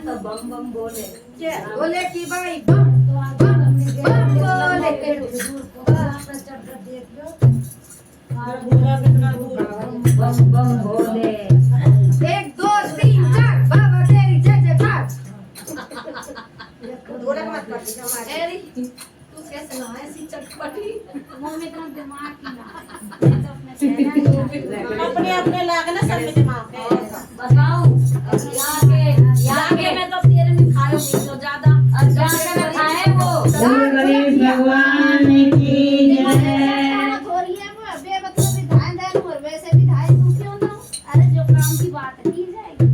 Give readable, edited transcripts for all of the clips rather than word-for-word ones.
तो बम बम बोले बोले कि भाई बम बम बोले बम बम बोले 1 2 3 4 बाबा तेरी जय जयकार। तू कैसे ना ऐसी चटपटी मम्मी का दिमाग ही ना अपने अपने लागना सब में दिमाग है। बताओ याके में तो तेरे में खायो मिलो ज्यादा और ज्यादा में खाए वो गणेश भगवान की जय। थोड़ी है वो बेमतलब भी धान देन और वैसे भी धाई तू क्यों ना अरे जो काम की बात है की जाएगी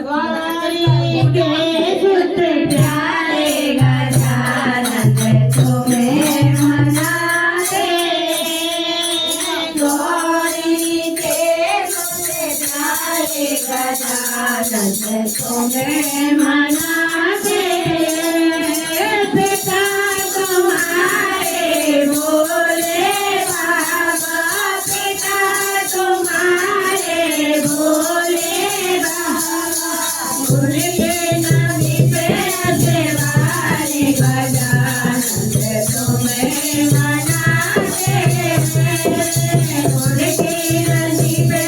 गौरी के सुत प्यारे गजानन तुम्हें मनाते। गौरी के सुत प्यारे गजानन तुम्हें मनाते। पिता तुम्हारे भोले बाबा, पिता तुम्हारे भोले बाबा, उनके नामी पे सेवारी गजानन तुम्हें मनाते। उनकी नदी पे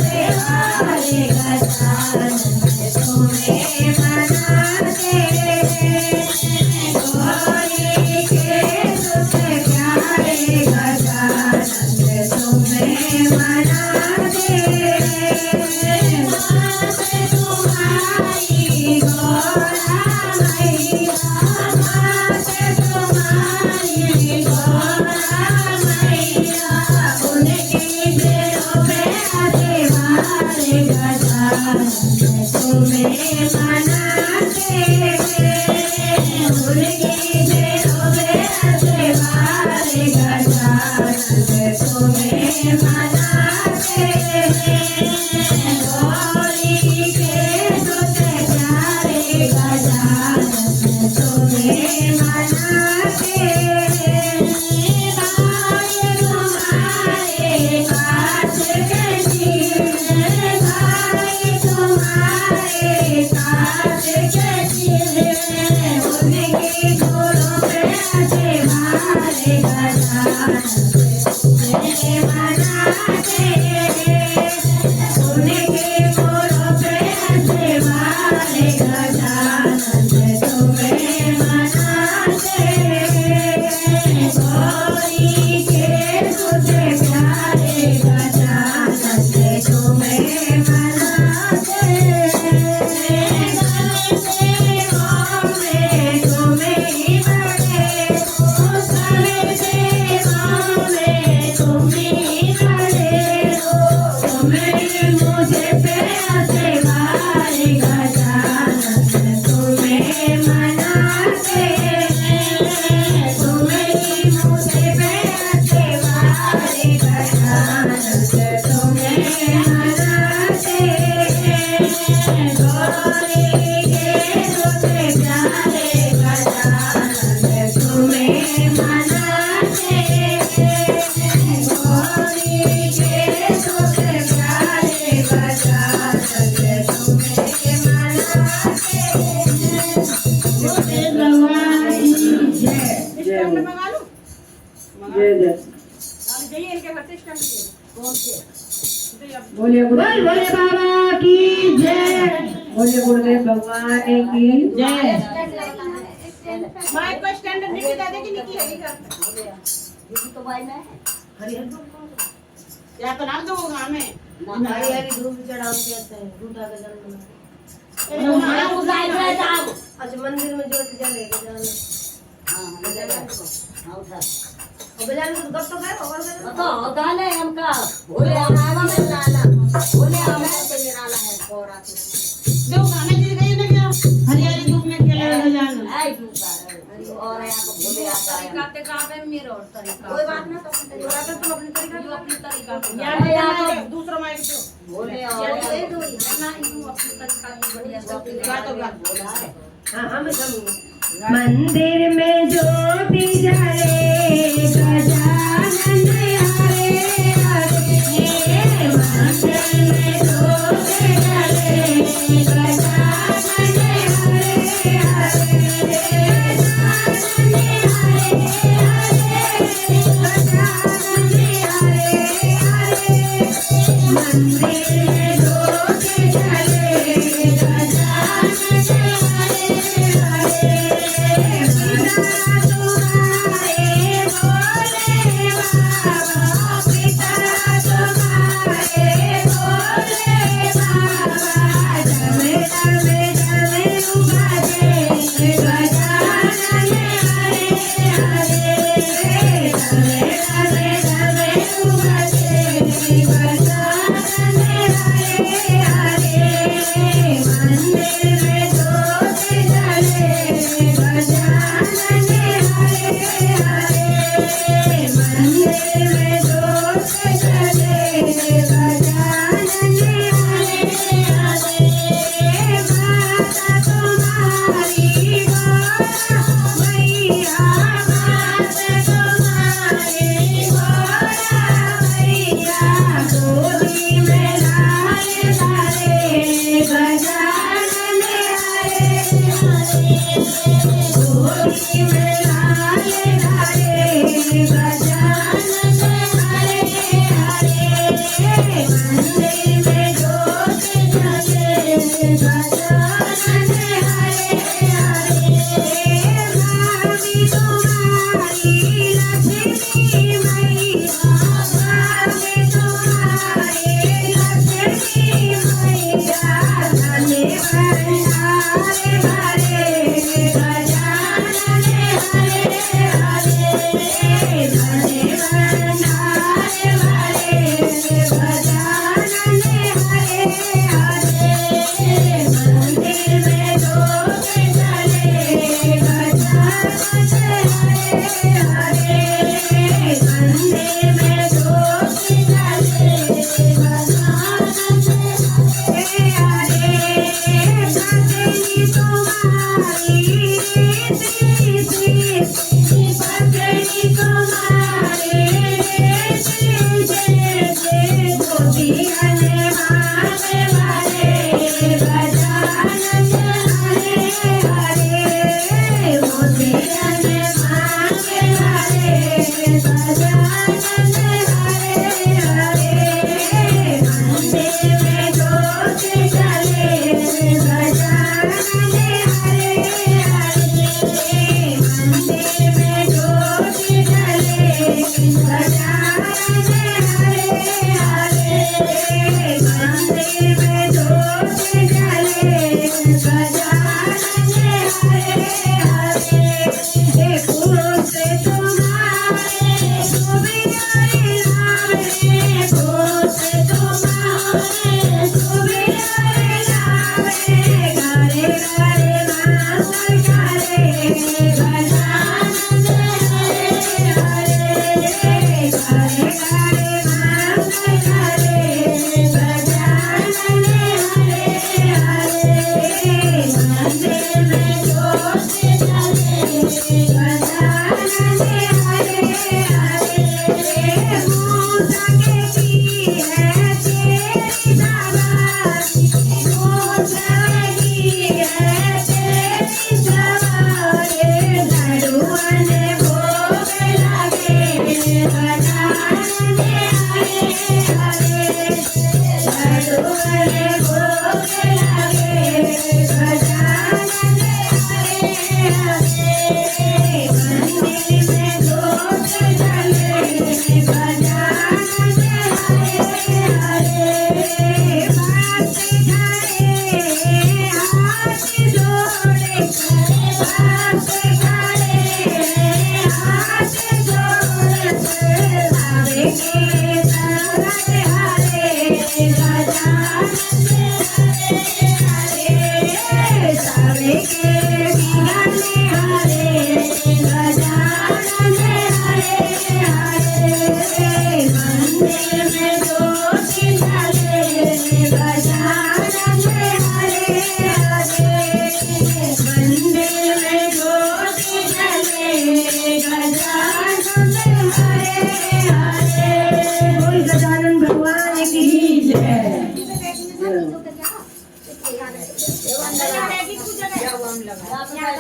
सेवारी गजानन तुम्हें मनाते। गौरी के सुत प्यारे गजानन तुम्हें मनाते। तुम्हारी गौरा मैया, तुम्हारी गौरा मैया, उनकी देव में सेवारी गजानन तुम्हें मनाते। उनकी देव में सेवारी गजानन तुम्हें मनाते। गौरी के सुत प्यारे गजानन तुम्हें मनाते। भाई तुम्हारे काट के चीरे, भाई तुम्हारे काट के चीरे, उनकी गोरों पे सेवारी गजानन तुम्हें मनाते। उनके गोरों पे सेवारी गजानन तुम्हें मनाते। गौरी के सुत प्यारे गजानन तुम्हें मनाते। सेवा में तुम्हें ही बड़े हो, सब सेवा में तुम ही बड़े हो। तुम्हें मुझे पे सेवारी गजानन तुम्हें मनाते। तुम्हें मुझे पे सेवारी गजानन तुम्हें मनाते। गौरी के सुत प्यारे गजानन तुम्हें मनाते। गौरी के सुत प्यारे गजानन तुम्हें मनाते। भोले भगवान की जय। स्टैंड मंगा लूं? जय जय। अब जाइए इनके घर से स्टैंड के कौन से बोले बोले बाबा की जय। बोले गुरुदेव भगवान की जय। माइक को स्टैंड निकी दादा की निकी है घर ये तो भाई मैं या तो नाम दूंगा मैं हरी हरी धूप चढ़ाओ कहते हैं झूठा गजानन। अच्छा मंदिर में ज्योत जलेगा जाना। हां उठा बजाने तो गप तो गए और तो गाने हमका भोले आमा में लाला भोले आमा से निराला है कोरा जो गाने जी गई ना क्या हरियाली धूप में खेले गजानन आई दूसरा और यहाँ को भोले आता है तरीका पे मेरा और तरीका कोई बात ना तो अपने तरीका जो अपनी तरीका पे यार दूसरा माइक दो भोले ये और दो ही ना यूं अपनी तरीका की बढ़िया बात होगा भोला है हां हम समझ मंदिर में ज्योति जले गजानन आए आए। मंदिर में ज्योति जले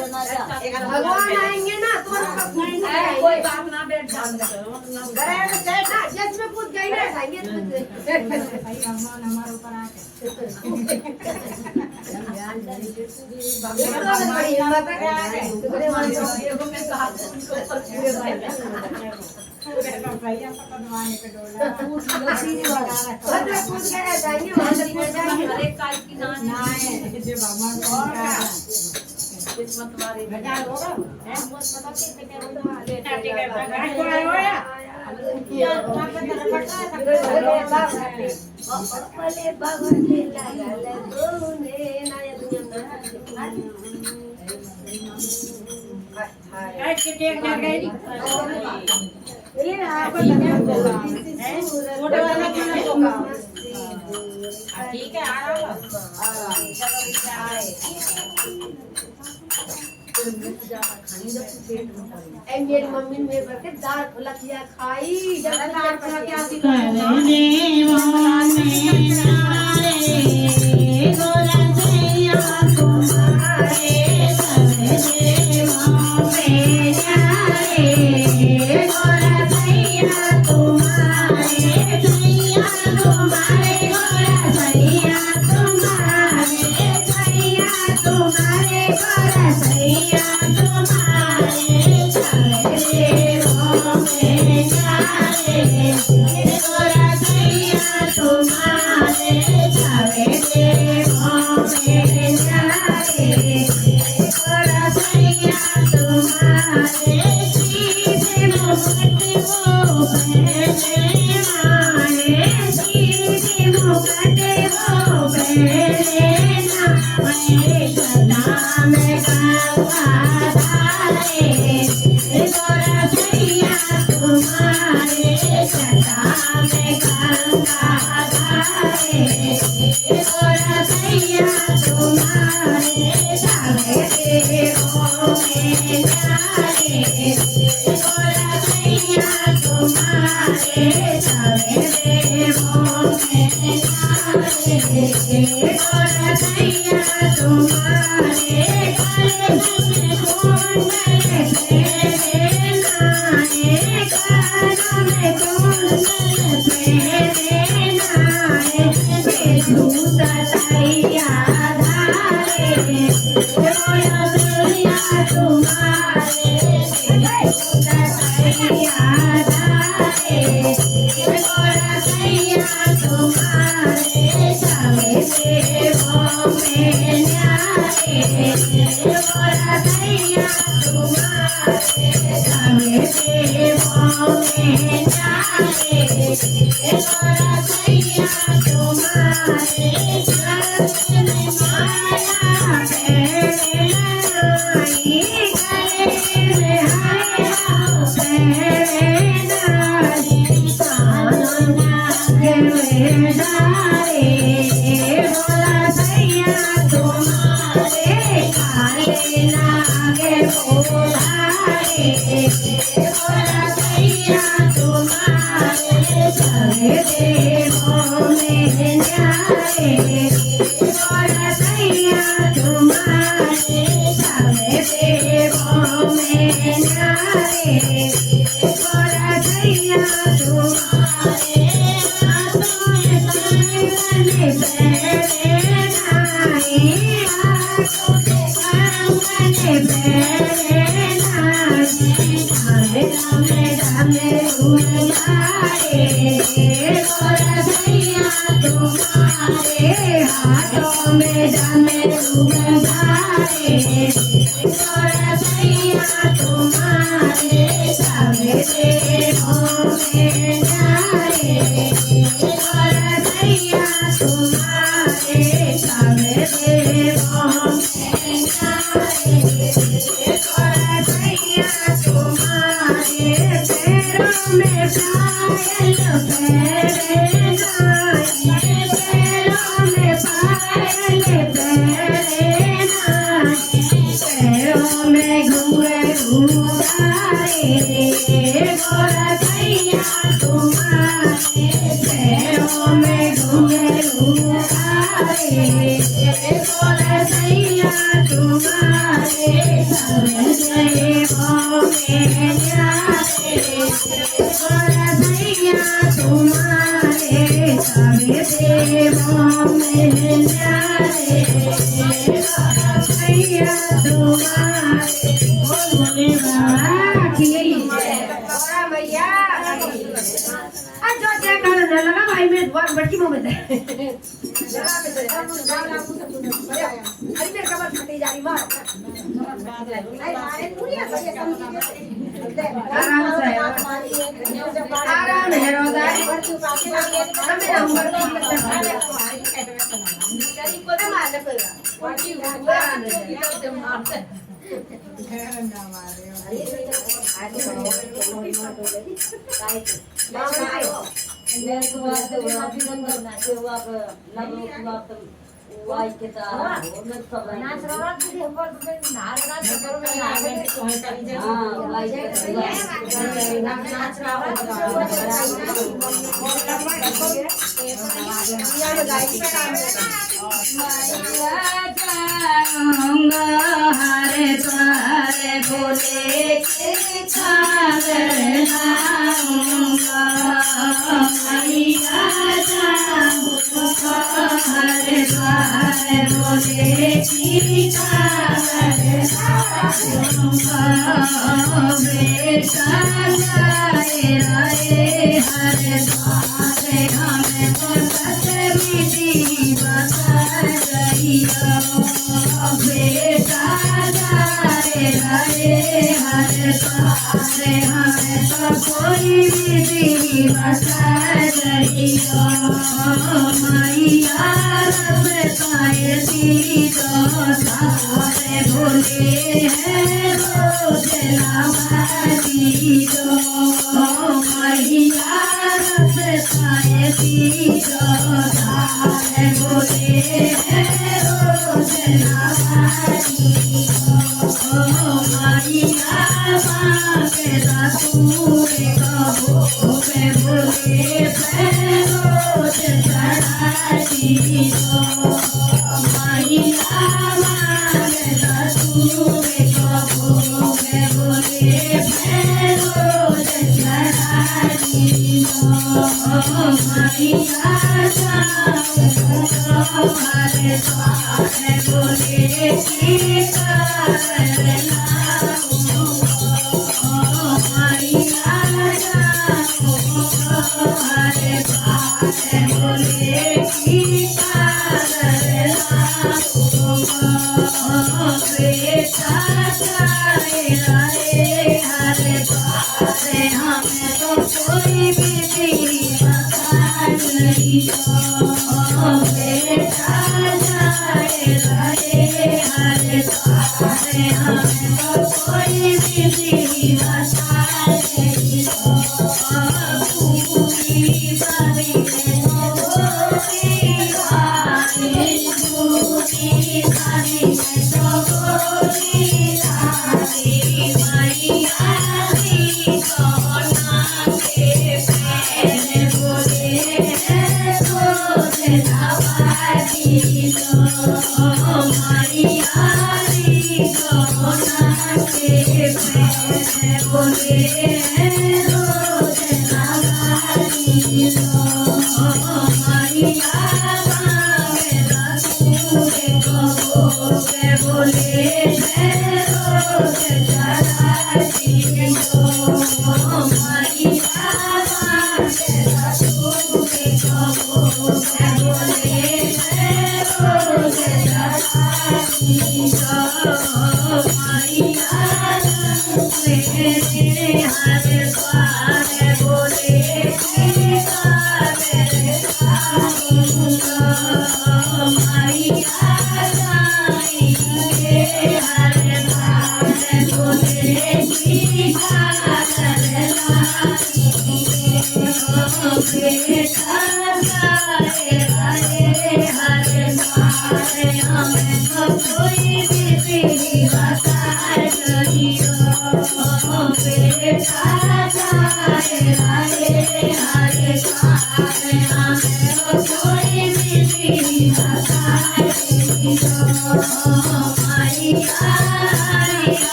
भगवान आएंगे ना तो कोई बात ना बैठ जाओ जज में पूछ गई ना खाएंगे भगवान हमारे ऊपर ठीक है आ रहा मेरी मम्मी मेरे पर के दाल फुलकिया खाई जब दाल फुलकिया में घूमे सेवा में न्यारे भैया तुम्हारे बोले बाबा की भैया जो क्या कर न लगा भाई मैं बहुत बड़की मुंह में दे अरे मेरे कमर फटी जा रही मार आराम है रोजारी मेरा उम्र हरे द्वारे बोले के सागर लाऊंगा मैया जाऊंगा हरे द्वारे बोले की सागर लाऊंगा बेटा जाए राय हरे द्वारे हमें तो सतमिति बता रहिया बेटा जाए राय हरे द्वारे हमें तो कोई विधि बता रहिया मैया रब पाए तो सारे भोले हैं रोज नवाजी दो मैया रब पाए तो सारे भोले हैं रोज नवाजी दो मैया मांगे रसूल कहो मैं भोले रोज चढ़ाती दो मैया मांगे रसूल कहो मैं भोले रोज चढ़ाती दो मैया हमारे द्वारे बोले की कर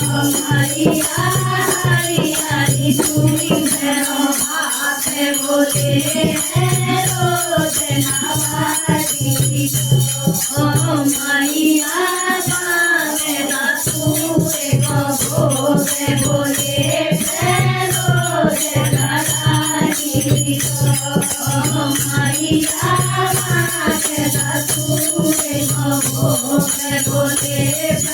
Oh मैया हरी हरी चूड़ी भैरो हाथ बोले हैं रोज नवारी ओ मैया मांगेगा सूर्य को भोग बोले हैं रोज नवारी ओ मैया मांगेगा सूर्य को भोग बोले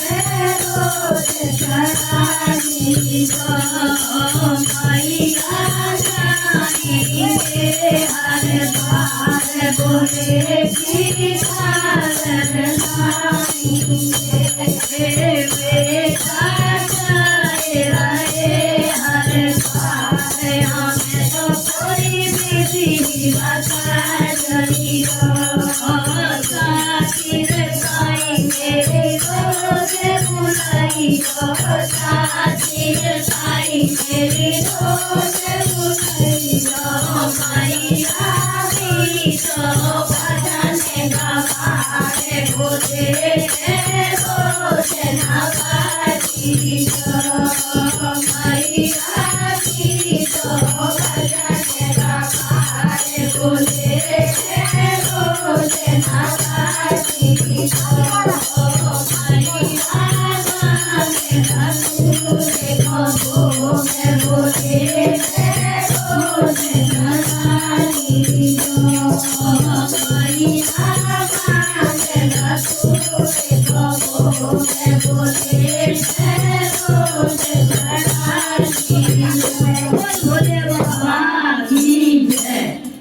हैं रोज नवारी ओ मैया जाएंगे हर बार बोले कि घर बेटा जाए रहे हर बार हमें तो कोई विधि बता रही मेरे रोज बुलाई मेरी रोज बुलाई मैया भी तो भजन गवाए बोले रोज नवारी मैया भी तो भजन गवाए बोले रोज नवारी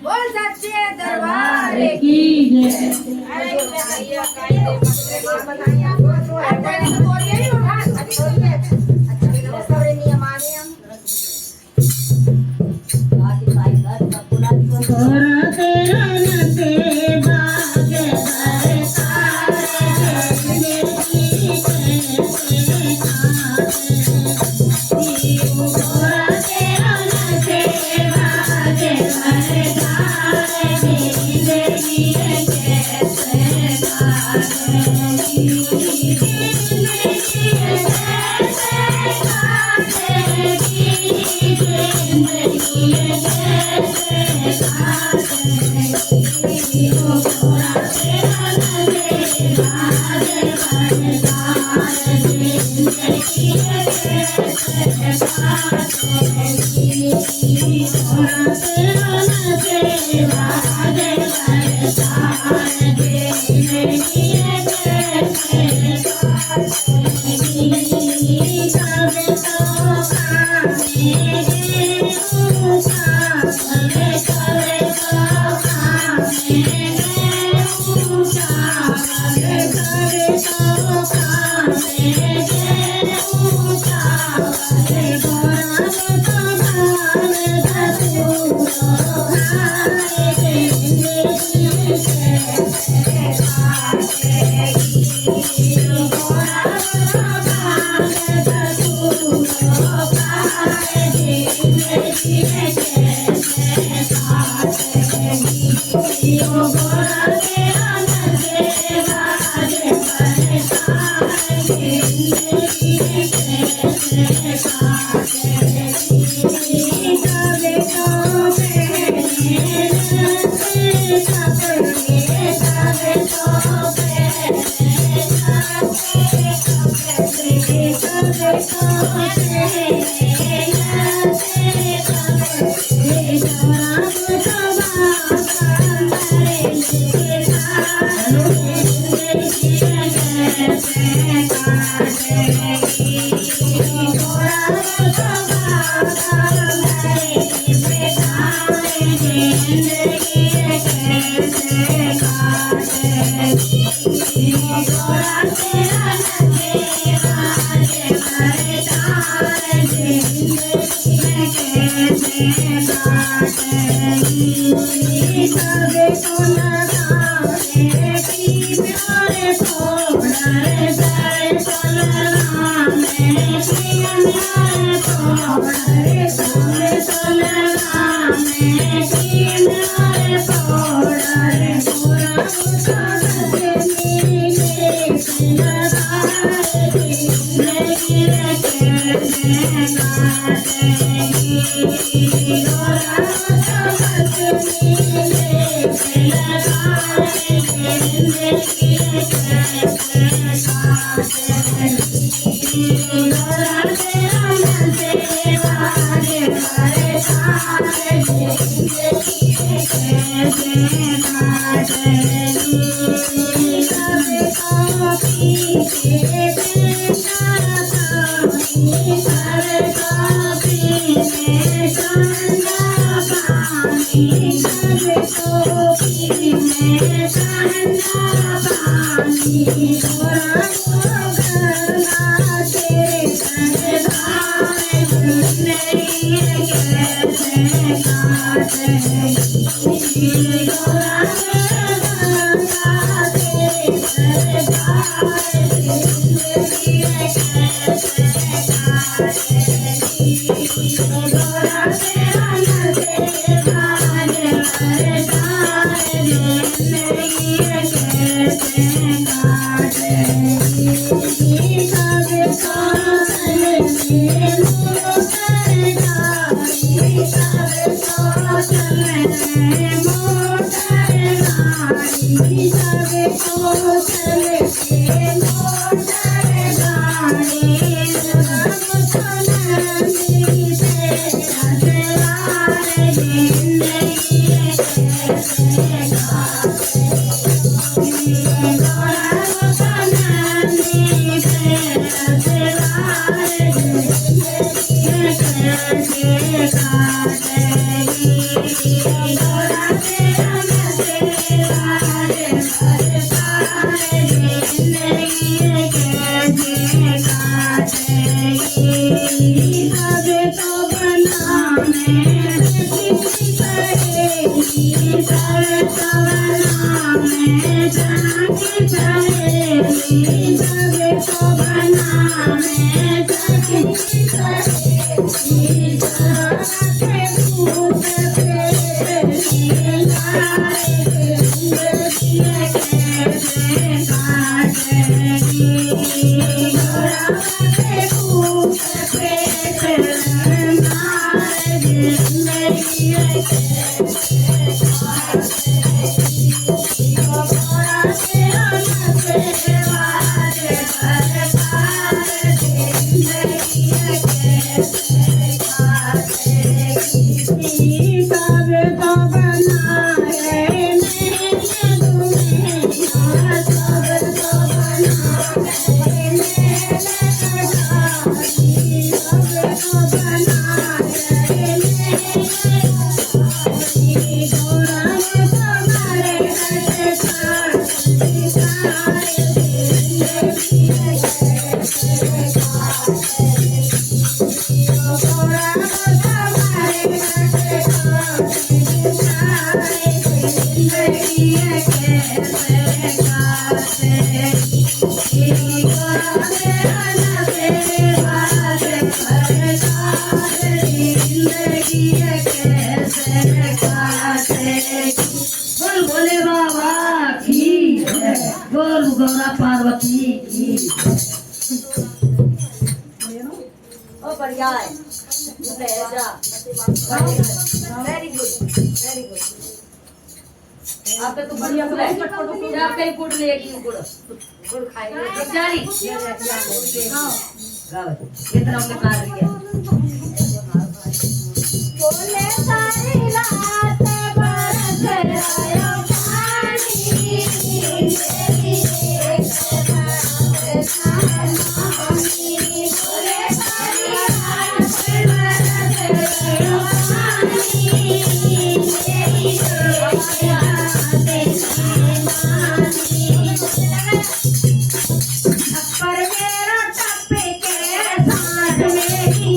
बोल सच्चे दरबार की जय। Thank you. बढ़िया है वेरी गुड आप तो बढ़िया गुड़ है आप कहीं गुड़ लेगी गुड़ खाएंगे जारी कितना हमने खा लिया बोले सारी रात बरस आयो पानी मेरी एक बात सानी बोले सारी रात बरस आयो पानी मेरी एक बात सानी पर मेरा टप्पे के साथ मेरी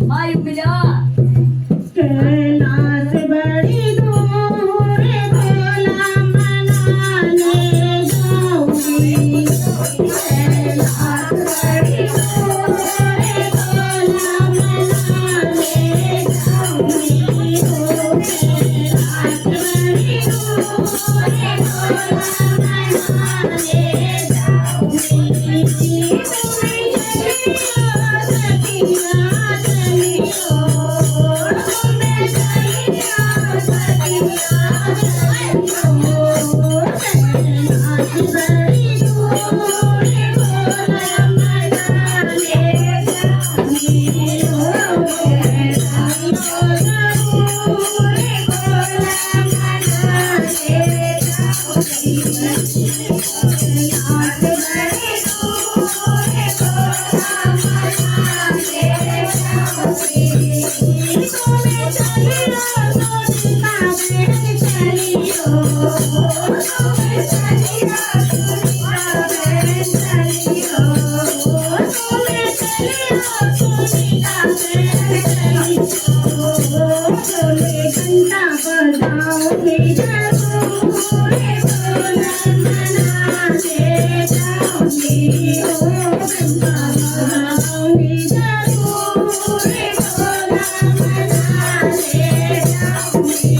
माई मिला कैलाश बड़ी दूर भोला मनाने जाऊंगी कैलाश बड़ी दूर भोला मनाने जाऊंगी कैलाश बड़ी दूर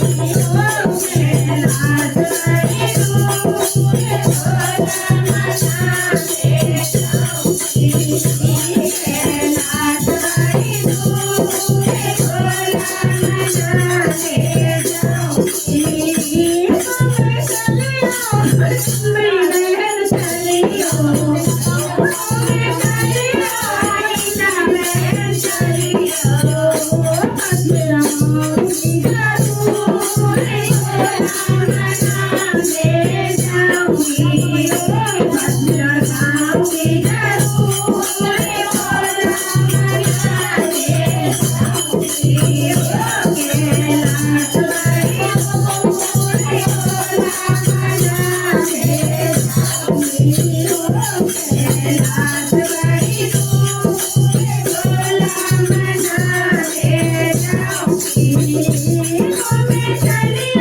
चली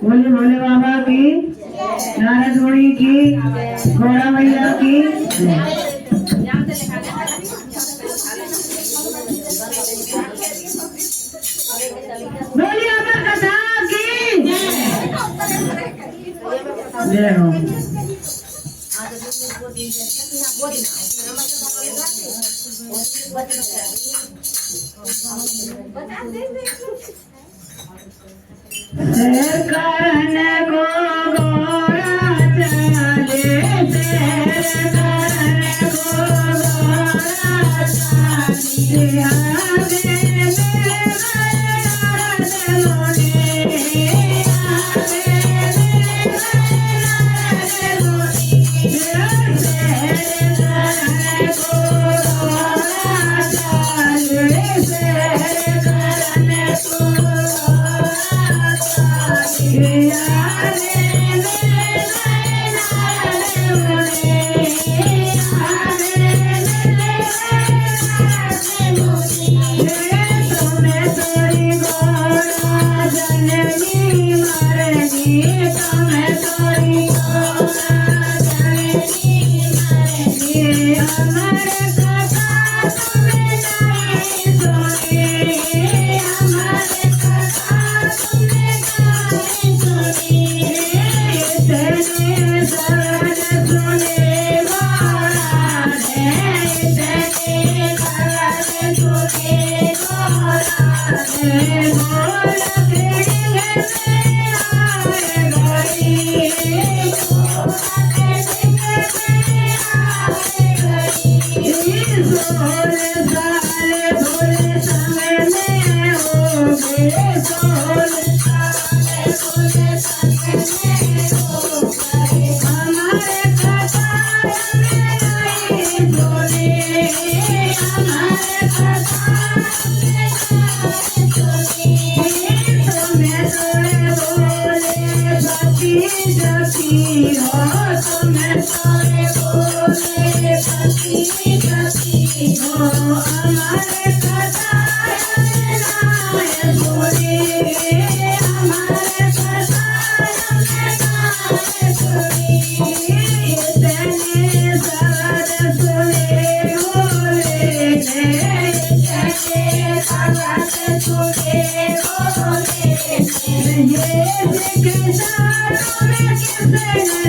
बोले भोले बाबा की, नारद मुनि की, घोड़ा मैया की। बोलिए अमर कथा की जय हो। करन को घोड़ा चले, करन को घोड़ा चले, आगे ये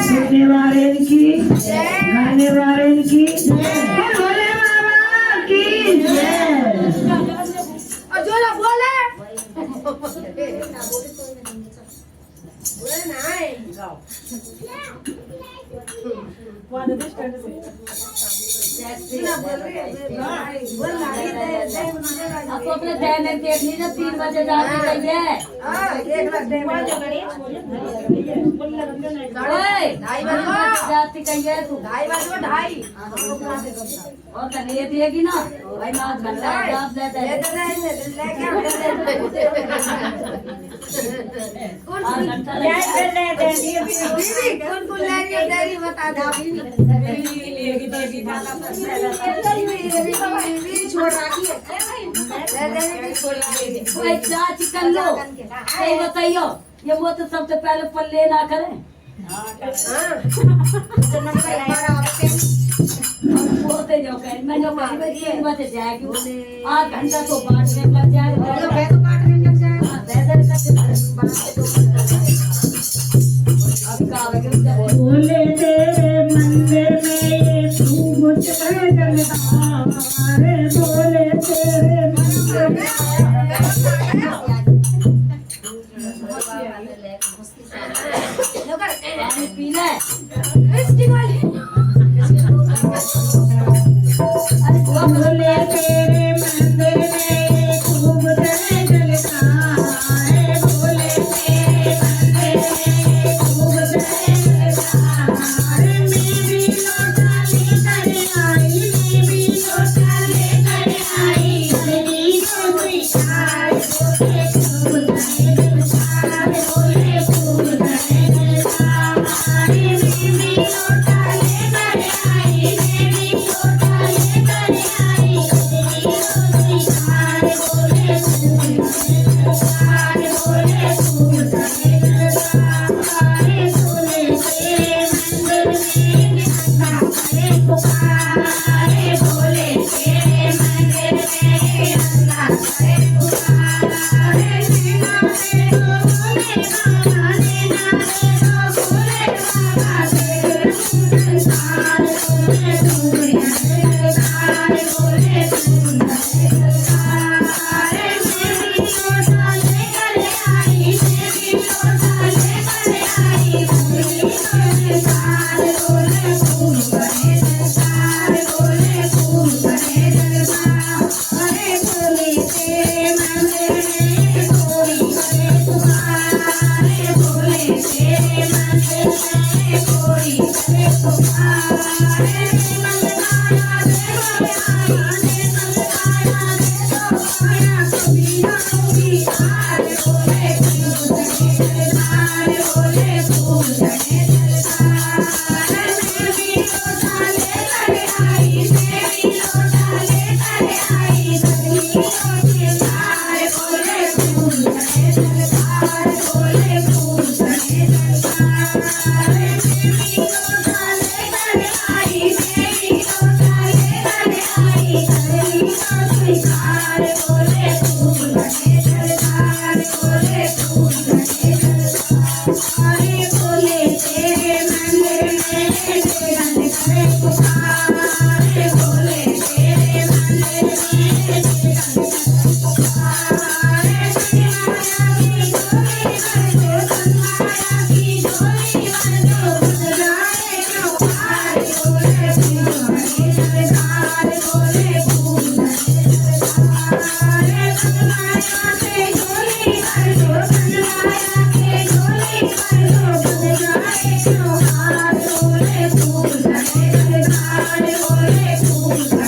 सुनने वाले की गाने वाले की भोले बाबा की जय। और जो ना बोले बोले नहीं गाओ अब तो अपने ध्यान में देख लीजिए 3 बजे जाती चाहिए। जाती कही है तू 2:30 और कन्हैया दिएगी ना भाई मैं आज घंटा आप जा चिकन लो सही बताइयो ये वो तो सबसे पहले पल्ले ना करें बोलते जाओ कहीं मैं जो 3 बजे जाएगी 8 घंटा तो बांटने लग जाएगा बोले तेरे मंदिर में तू मुझ पे जलता रे बोले तेरे मंदिर में पानी पीना है वाली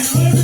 Hare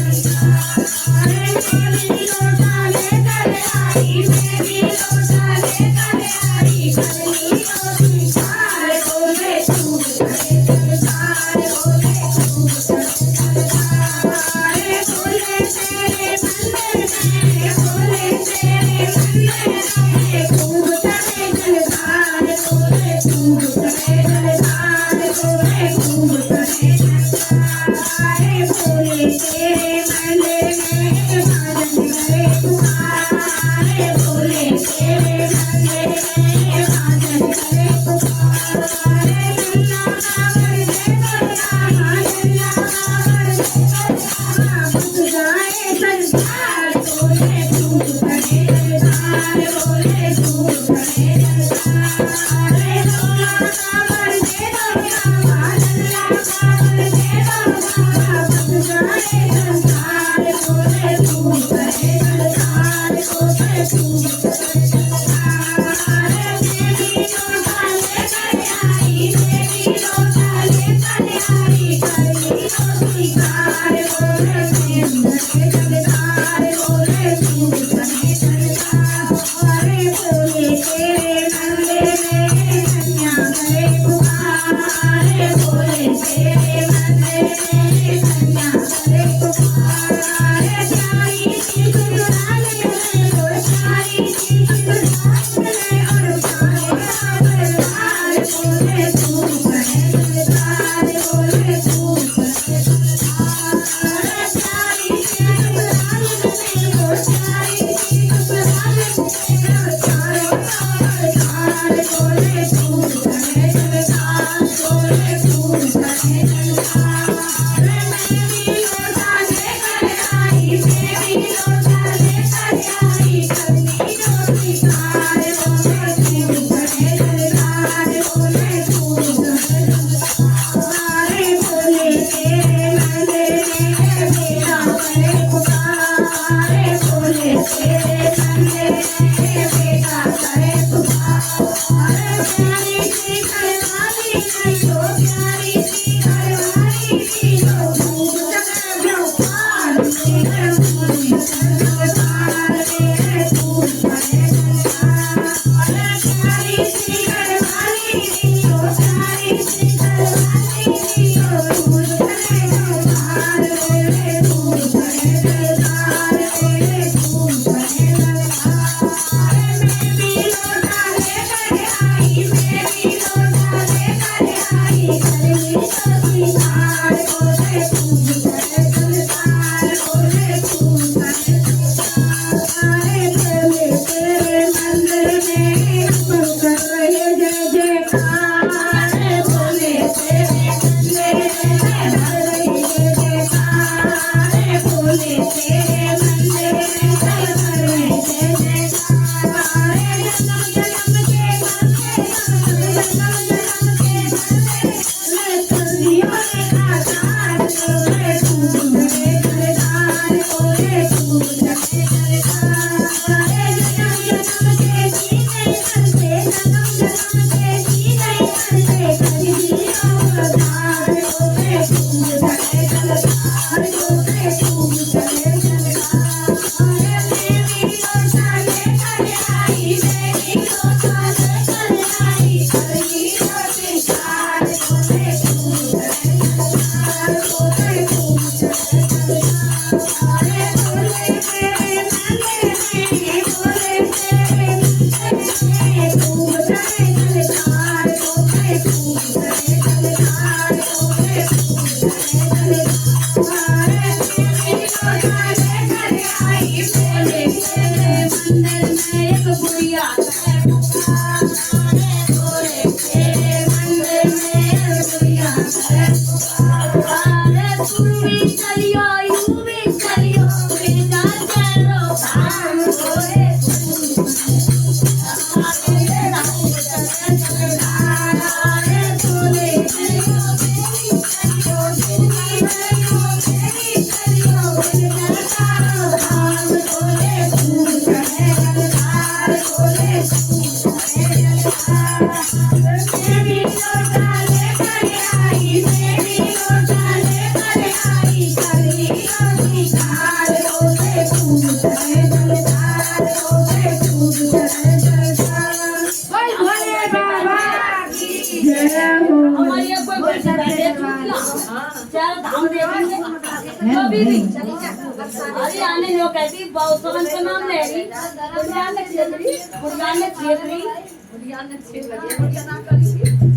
अरे आने लो कहती बहुत सोलन को नाम ले रही बुढ़िया ने छेत्री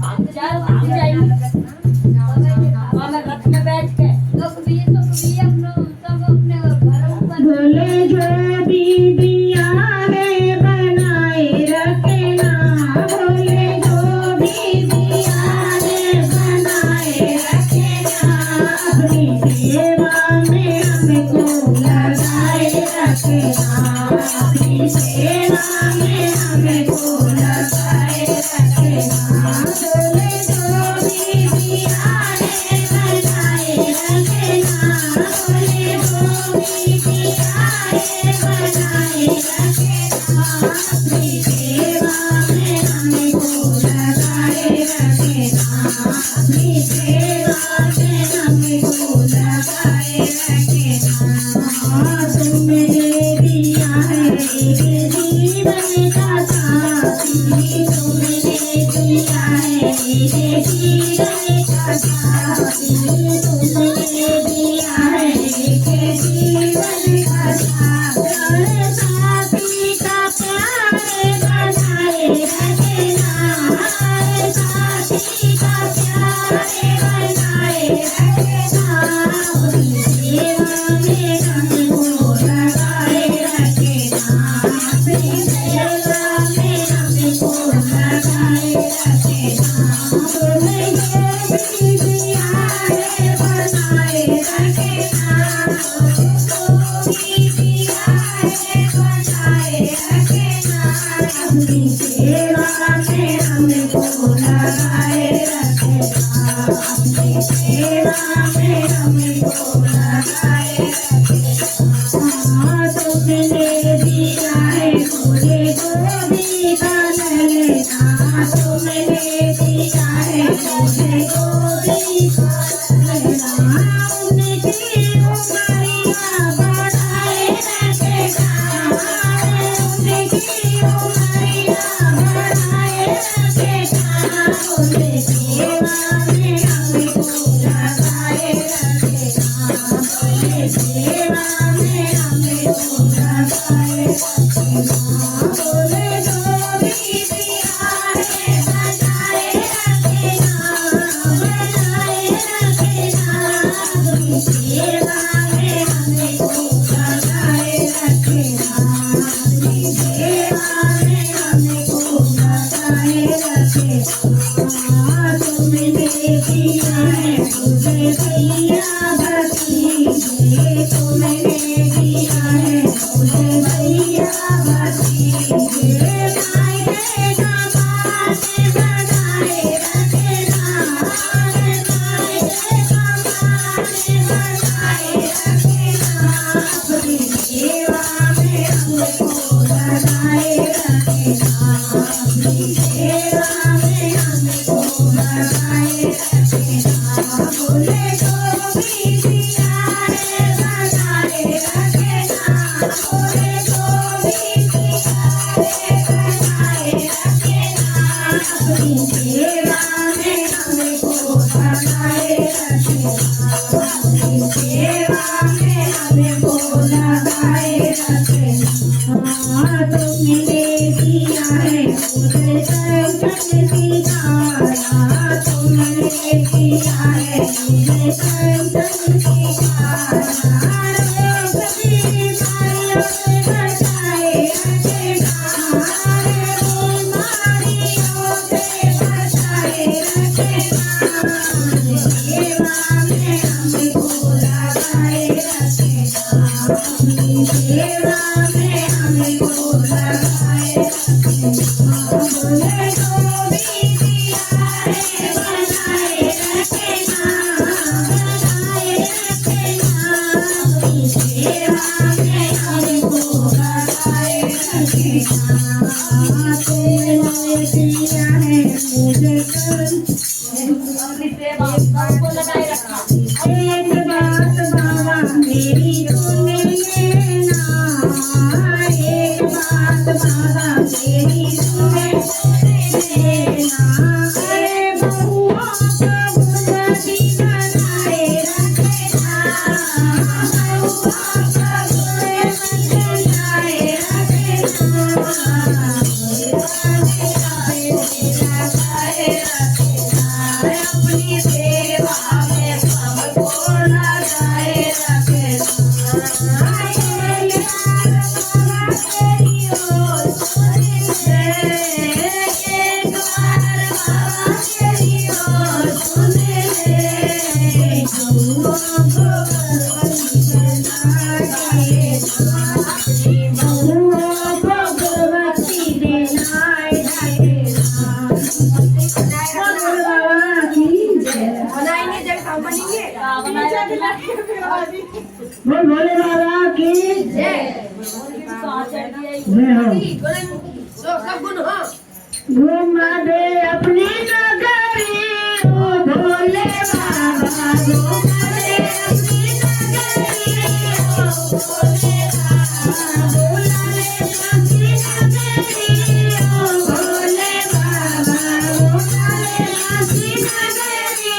हम जाएंगे रथ में बैठ के भोले जो दीदिया है बनाए रखना, भोले जो दीदिया है बनाए रखना, अपनी सेवा में हमको लगाए रखना, अपनी सेवा में हमको लगाए रखना, भोले जो दीदिया है बनाए रखना, भोले जो दीदिया है बनाए रखना, अपनी सेवा में हमको लगाए रखना, अपनी सेवा में हमको लगाए रखना। तुमने दिया है एक जीवन का साथी, तुमने दिया है एक जीवन का साथी, तुमने दिया है एक जीवन का साथी का प्यार बनाए रखना, साथी का प्यार बनाए रखना, अपनी सेवा में हमको लगाए रखना, अपनी सेवा में हमको लगाए रखना, भोले जो दीदिया है बनाए रखना, जो दीदिया है बनाए रखना, अपनी सेवा में हमको लगाए रखना, अपनी सेवा में हमको लगाए रखना। तुमने दिया है मुझे गोदी का ललना, तुमने दिया है मुझे गोदी का ललना, उनकी उमरिया बढ़ाए रखना, उनकी उमरिया बढ़ाए रखना, भोले सेवा में हमको लगाए रखना, भोले सेवा में हमको लगाए रखना, भोले जो दीदिया है बनाए रखना, बनाए रखना, अपनी सेवा में हमको लगाए रखना, अपनी सेवा में हमको लगाए रखना। तुमने दिया है मुझे भैया भतीजे, तुमने भोले बाबा की जय। जय हो। सब गुण हाँ। घुमा दे अपनी नगरी ओ भोले बाबा, घुमा दे अपनी नगरी ओ भोले बाबा, बुला ले अपनी नगरी ओ भोले बाबा, बुला ले अपनी नगरी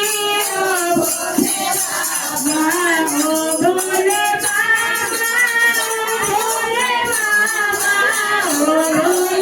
ओ भोले बाबा, ओ भोले बाबा, भोले बाबा, ओ भोले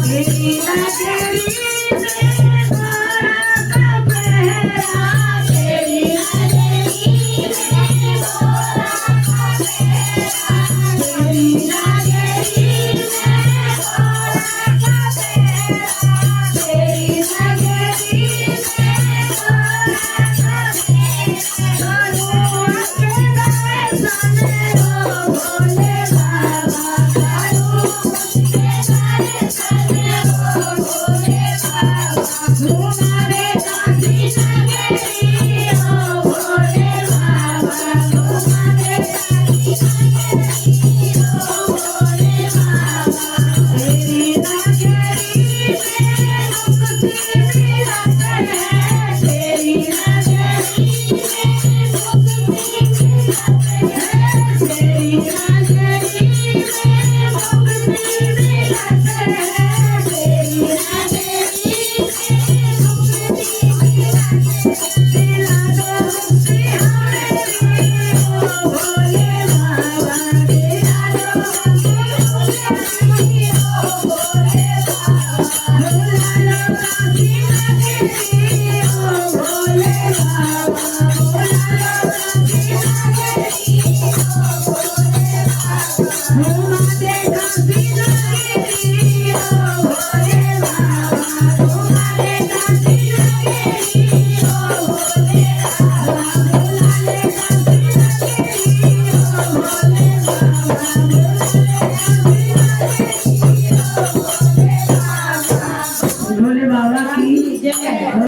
तेरी नगरी में तेरे